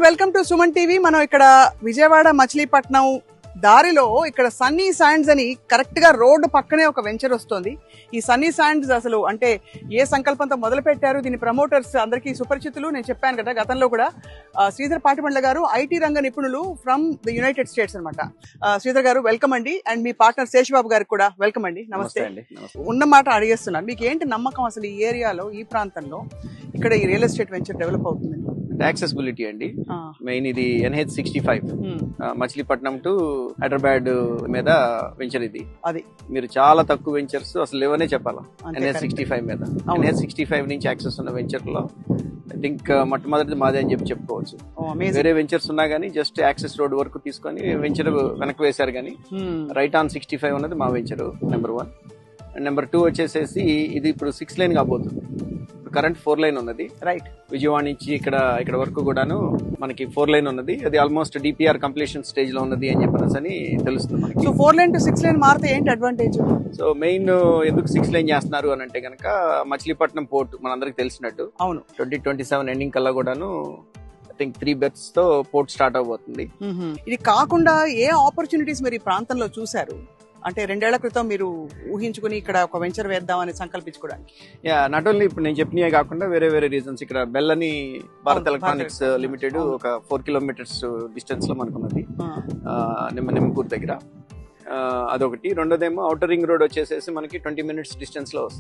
Welcome to Suman TV. మనం ఇక్కడ విజయవాడ మచిలీపట్నం దారిలో ఇక్కడ సన్నీ శాండ్స్ అని కరెక్ట్ గా రోడ్డు పక్కనే ఒక వెంచర్ వస్తుంది. ఈ సన్నీ శాండ్స్ అసలు అంటే ఏ సంకల్పంతో మొదలు పెట్టారు, దీని ప్రమోటర్స్ అందరికీ సుపరిచితులు. నేను చెప్పాను కదా గతంలో కూడా శ్రీధర్ పాటిబండ్ల గారు ఐటీ రంగ నిపుణులు ఫ్రమ్ ది యునైటెడ్ స్టేట్స్ అనమాట. శ్రీధర్ గారు వెల్కమ్ అండి. అండ్ మీ పార్ట్నర్ శేషబాబు గారికి కూడా వెల్కమ్ అండి. నమస్తే అండి. ఉన్న మాట అడిగేస్తున్నాను, మీకు ఏంటి నమ్మకం అసలు ఈ ఏరియాలో, ఈ ప్రాంతంలో ఇక్కడ ఈ రియల్ ఎస్టేట్ వెంచర్ డెవలప్ అవుతుంది? యాక్సెసిబిలిటీ అండి మెయిన్. ఇది NH65 మచిలీపట్నం టు హైదరాబాద్ మీద వెంచర్. ఇది అది మీరు చాలా తక్కువ వెంచర్స్ అసలు లేవనే చెప్పాలా NH65 మీద. NH65 నుంచి యాక్సెస్ ఉన్న వెంచర్ లో ఐ థింక్ మొట్టమొదటి మాదే అని చెప్పుకోవచ్చు. వేరే వెంచర్స్ ఉన్నా గానీ జస్ట్ యాక్సెస్ రోడ్ వరకు తీసుకొని వెంచర్ వెనక్కి వేశారు కానీ రైట్ ఆన్ 65 ఉన్నది మా వెంచర్ నెంబర్ 1. నెంబర్ 2 వచ్చేసేసి ఇది ఇప్పుడు 6 లైన్ కాబోతుంది. కరెంట్ 4 లైన్ ఉన్నది. రైట్, విజయవాడ నుంచి ఇక్కడ వరకు కూడాను మనకి 4 లైన్ ఉన్నది. అది ఆల్మోస్ట్ DPR కంప్లీషన్ స్టేజ్ లో ఉన్నది అని చెప్పేసి తెలుస్తుంది మనకి. సో 4 లైన్ టు 6 లైన్ మారితే ఏంటి అడ్వాంటేజ్? సో మెయిన్ ఎందుకు 6 లైన్ చేస్తున్నారు అని అంటే కనుక మచిలీపట్నం పోర్ట్ మనందరికి తెలిసినట్టు అవును 2027 ఎండింగ్ కల్లా కూడాను ఐ థింక్ 3 బెర్త్స్ తో పోర్ట్ స్టార్ట్ అవబోతుంది. ఇది కాకుండా ఏ ఆపర్చునిటీస్ మీరు ఈ ప్రాంతంలో చూసారు? అంటే 2 ఏళ్ల క్రితం మీరు ఊహించుకుని ఇక్కడ ఒక వెంచర్ వేద్దామని సంకల్పించుకోవడానికి? నాట్ ఓన్లీ ఇప్పుడు నేను చెప్పినవే కాకుండా వేరే వేరే రీజన్స్. ఇక్కడ బెల్ అని భారత్ ఎలక్ట్రానిక్స్ లిమిటెడ్ ఒక 4 కిలోమీటర్స్ డిస్టెన్స్ లో మనకున్నది నిమ్మకూరు దగ్గర. అదొకటి. రెండోదేమో ఔటర్ రింగ్ రోడ్ వచ్చేసేసి మనకి 20 మినిట్స్ డిస్టెన్స్ లో వస్తుంది.